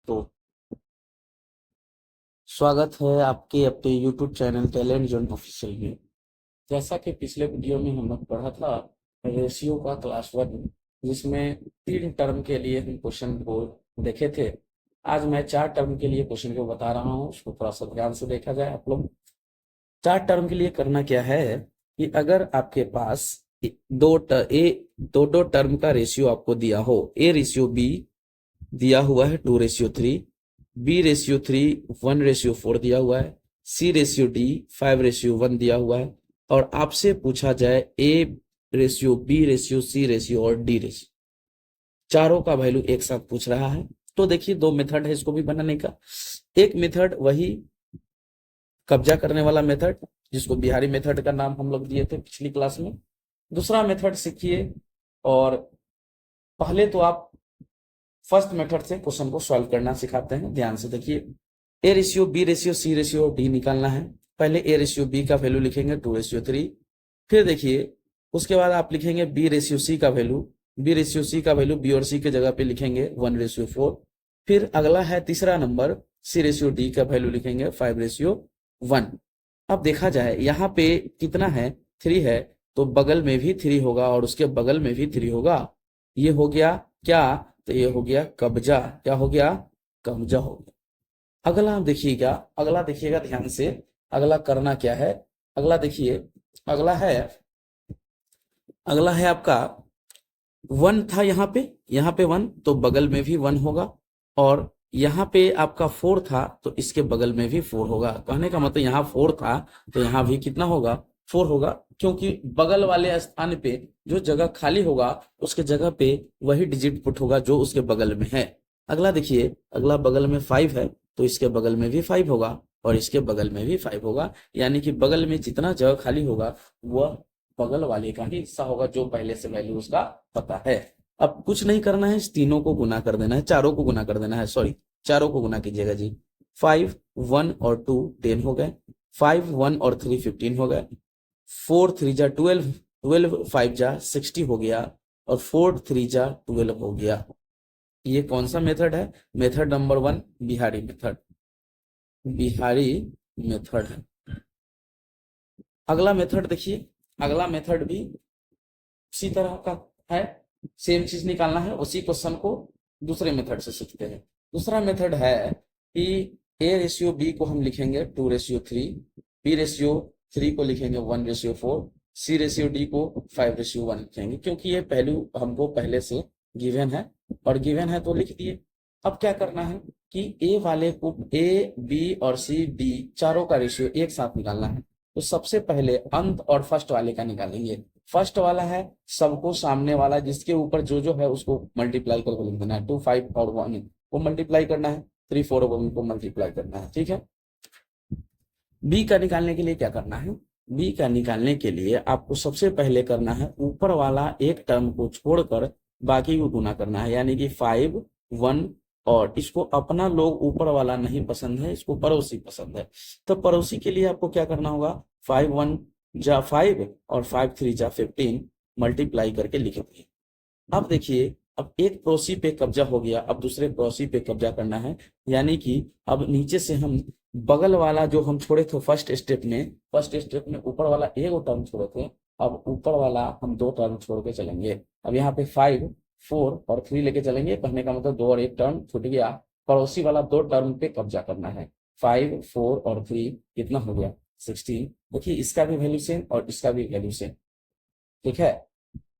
तो स्वागत है आपके अपने YouTube channel talent zone official में। जैसा कि पिछले वीडियो में हम लोग पढ़ा था रेशियो का क्लास 1, जिसमें 3 टर्म के लिए हम क्वेश्चन को देखे थे। आज मैं 4 टर्म के लिए क्वेश्चन को बता रहा हूँ, उसको थोड़ा सा ध्यान से देखा जाए। आप लोग 4 टर्म के लिए करना क्या है कि अगर आपके पास दो दो टर्म का रेशियो आपको दिया हो, ए रेशियो बी दिया हुआ है 2:3, बी रेशियो 3 1:4 दिया हुआ है, सी रेशियो डी 5:1 दिया हुआ है, और आपसे पूछा जाए A ratio B ratio C ratio और डी रेशियो, चारों का वैल्यू एक साथ पूछ रहा है। तो देखिए 2 मेथड है इसको भी बनाने का। एक मेथड वही कब्जा करने वाला मेथड, जिसको बिहारी मेथड का नाम हम लोग दिए थे पिछली क्लास में। दूसरा मेथड सीखिए, और पहले तो आप फर्स्ट मेथड से क्वेश्चन को सॉल्व करना सिखाते हैं। ध्यान से देखिए, A ratio B ratio C ratio D निकालना है। पहले ए रेशियो बी का वैल्यू लिखेंगे 2:3। फिर देखिए उसके बाद आप लिखेंगे बी रेशियो सी का वैल्यू, बी रेशियो सी का वैल्यू बी और सी के जगह पे लिखेंगे 1:4। फिर अगला है तीसरा नंबर, सी रेशियो डी का वैल्यू लिखेंगे 5:1। अब देखा जाए यहाँ पे कितना है, 3 है, तो बगल में भी 3 होगा और उसके बगल में भी 3 होगा। ये हो गया क्या, तो ये हो गया कब्जा। क्या हो गया, कब्जा हो गया। अगला देखिएगा ध्यान से, अगला करना क्या है। अगला देखिए, अगला है अगला है आपका 1 था यहाँ पे 1, तो बगल में भी 1 होगा, और यहाँ पे आपका 4 था तो इसके बगल में भी 4 होगा। कहने का मतलब यहाँ 4 था तो यहाँ भी कितना होगा, 4 होगा, क्योंकि बगल वाले स्थान पे जो जगह खाली होगा उसके जगह पे वही डिजिट पुट होगा जो उसके बगल में है। अगला देखिए, अगला बगल में 5 है तो इसके बगल में भी 5 होगा और इसके बगल में भी 5 होगा, यानी कि बगल में जितना जगह खाली होगा वह बगल वाले का ही हिस्सा होगा जो पहले से वैल्यू उसका पता है। अब कुछ नहीं करना है, इस तीनों को गुना कर देना है, चारों को गुना कर देना है, सॉरी चारों को गुना कीजिएगा जी। 5 1 और 2 10 हो गए, 5 1 और 3 15 हो गए, 4 3 जा 12, 12 5 जा 60 हो गया, और 4 3 जा 12 हो गया। ये कौन सा मेथड है, method number 1 Bihari method, Bihari method है। अगला मेथड देखिए, अगला मेथड भी उसी तरह का है, सेम चीज निकालना है। उसी क्वेश्चन को दूसरे मेथड से सीखते हैं। दूसरा मेथड है कि ए रेशियो बी को हम लिखेंगे 2:3, बी रेशियो 3 को लिखेंगे 1:4, सी रेशियो डी को 5:1 लिखेंगे, क्योंकि ये पहलू हमको पहले से गिवन है, और गिवन है तो लिख दिए। अब क्या करना है कि ए वाले को, ए बी और सी डी चारों का रेशियो एक साथ निकालना है। तो सबसे पहले अंत और फर्स्ट वाले का निकालेंगे। फर्स्ट वाला है सबको सामने वाला, जिसके ऊपर जो जो है उसको मल्टीप्लाई करके लिख देना है। 2 5 और 1 को मल्टीप्लाई करना है, 3 4 और 1 को मल्टीप्लाई करना है, ठीक है। बी का निकालने के लिए क्या करना है, बी का निकालने के लिए आपको सबसे पहले करना है ऊपर वाला एक टर्म को छोड़कर बाकी को गुना करना है, यानी कि 5 1, और इसको अपना लोग ऊपर वाला नहीं पसंद है, इसको पड़ोसी पसंद है। तो पड़ोसी के लिए आपको क्या करना होगा, 5 1 जा 5 और 5 3 जा 15 मल्टीप्लाई करके लिख दिए। अब देखिए, अब एक पड़ोसी पे कब्जा हो गया, अब दूसरे पड़ोसी पे कब्जा करना है, यानी कि अब नीचे से हम बगल वाला जो हम छोड़े थे फर्स्ट स्टेप में ऊपर वाला एक टर्म छोड़े थे, अब ऊपर वाला हम 2 टर्म छोड़ के चलेंगे। अब यहाँ पे 5 4 और 3 लेके चलेंगे, कहने का मतलब 2 और 1 टर्म छूट गया। पड़ोसी वाला 2 टर्म पे कब्जा करना है। 5 4 और 3 कितना हो गया, 16। देखिए इसका भी वैल्यू सेम और इसका भी वैल्यू सेम, ठीक है।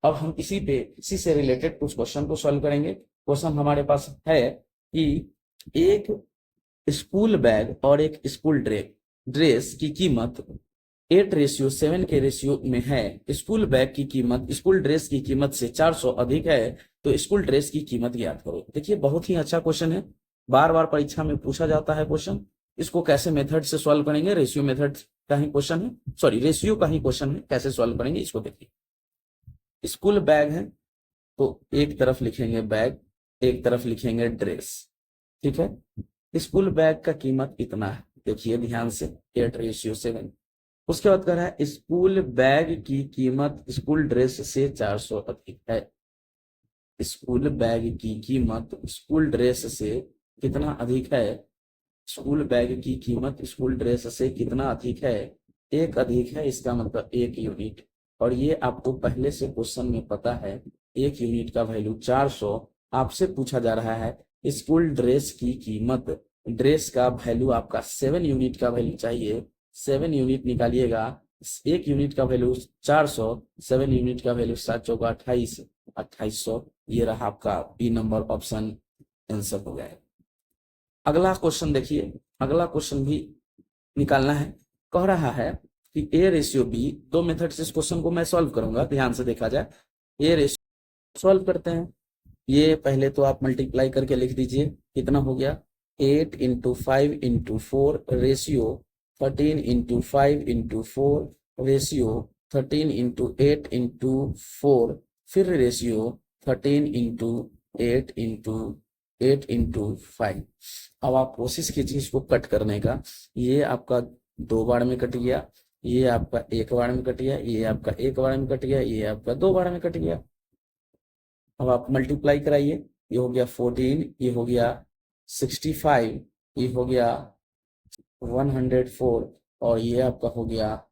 अब हम इसी से रिलेटेड कुछ क्वेश्चन को सॉल्व करेंगे। क्वेश्चन हमारे पास है कि एक स्कूल बैग और एक स्कूल ड्रेस की कीमत 8:7 के रेशियो में है। स्कूल बैग की कीमत स्कूल ड्रेस की कीमत से 400 अधिक है, तो स्कूल ड्रेस की कीमत ज्ञात करो। देखिए बहुत ही अच्छा क्वेश्चन है, बार बार परीक्षा में पूछा जाता है क्वेश्चन। इसको कैसे मेथड से सॉल्व करेंगे, रेशियो मेथड का ही क्वेश्चन है, सॉरी रेशियो का ही क्वेश्चन है, कैसे सॉल्व करेंगे इसको देखिए। स्कूल बैग है तो एक तरफ लिखेंगे बैग, एक तरफ लिखेंगे ड्रेस, ठीक है। स्कूल बैग का कीमत इतना है, देखिए ध्यान से 8:7। उसके बाद कह रहा है स्कूल बैग की कीमत स्कूल ड्रेस से 400 अधिक है। स्कूल बैग की कीमत स्कूल ड्रेस से कितना अधिक है, स्कूल बैग की कीमत स्कूल ड्रेस से कितना अधिक है, एक अधिक है इसका मतलब 1 यूनिट। और ये आपको पहले से क्वेश्चन में पता है, 1 यूनिट का वैल्यू 400। आपसे पूछा जा रहा है स्कूल ड्रेस की कीमत, ड्रेस का वैल्यू आपका 7 यूनिट का वैल्यू चाहिए, 7 यूनिट निकालिएगा, 1 यूनिट का वैल्यू 400, 7 यूनिट का वैल्यू 7 चौका 28, 2800। ये रहा आपका बी नंबर ऑप्शन आंसर हो गया है। अगला क्वेश्चन देखिए, अगला क्वेश्चन भी निकालना है। कह रहा है कि ए रेशियो बी, दो मेथड से इस क्वेश्चन को मैं सॉल्व करूंगा, ध्यान से देखा जाए। ए रेशियो सॉल्व करते हैं। ये पहले तो आप मल्टीप्लाई करके लिख दीजिए, कितना हो गया 8 into 5 into 4 ratio 13 into 5 into 4 ratio 13 into 8 into 4 फिर रेशियो 13 इंटू 8 इंटू 8 इंटू 5। अब आप कोशिश कीजिए इसको कट करने का। ये आपका 2 बार में कट गया, ये आपका 1 बार में कट गया, ये आपका 1 बार में कट गया, ये आपका 2 बार में कट गया। अब आप मल्टीप्लाई कराइए, ये हो गया 14, ये हो गया 65, ये हो गया 104, और ये आपका हो गया,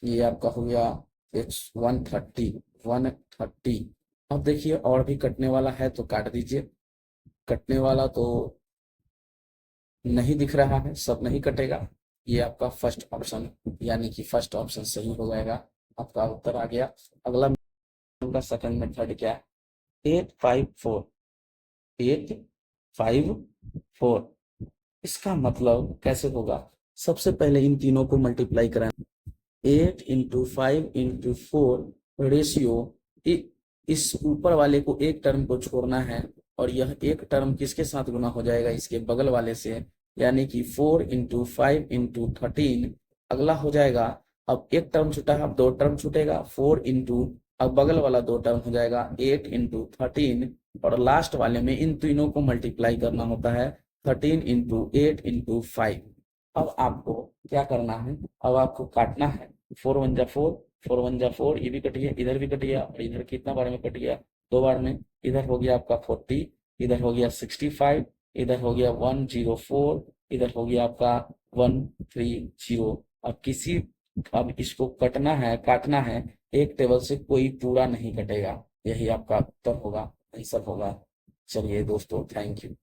ये आपका हो गया 130, 130। अब देखिए और भी कटने वाला है तो काट दीजिए, कटने वाला तो नहीं दिख रहा है, सब नहीं कटेगा। ये आपका फर्स्ट ऑप्शन, यानी कि फर्स्ट ऑप्शन सही हो जाएगा, आपका उत्तर आ गया। अगला का सेकंड मेथड क्या है, 854, 854, इसका मतलब कैसे होगा, सबसे पहले इन तीनों को मल्टीप्लाई करें, 8 इंटू 5 इंटू 4 रेशियो, इस ऊपर वाले को एक टर्म को छोड़ना है, और यह एक टर्म किसके साथ गुना हो जाएगा, इसके बगल वाले से, यानी कि 4 इंटू 5 इंटू 13 अगला हो जाएगा। अब एक टर्म छूटा है, अब 2 टर्म छूटेगा, 4 इंटू, अब बगल वाला 2 टर्म हो जाएगा 8 इंटू 13, और लास्ट वाले में इन तीनों को मल्टीप्लाई करना होता है 13 इंटू 8 इंटू 5। अब आपको क्या करना है, अब आपको काटना है, 4 1 जा 4, 4 1 जा 4, ये भी कट गया, इधर भी कट गया, और इधर कितना बार में कट गया, 2 बार में। इधर हो गया आपका 40, इधर हो गया 65, इधर हो गया 104, इधर हो गया आपका 130। अब इसको कटना है, काटना है, एक टेबल से कोई पूरा नहीं कटेगा, यही आपका उत्तर होगा, आंसर होगा। चलिए दोस्तों, थैंक यू।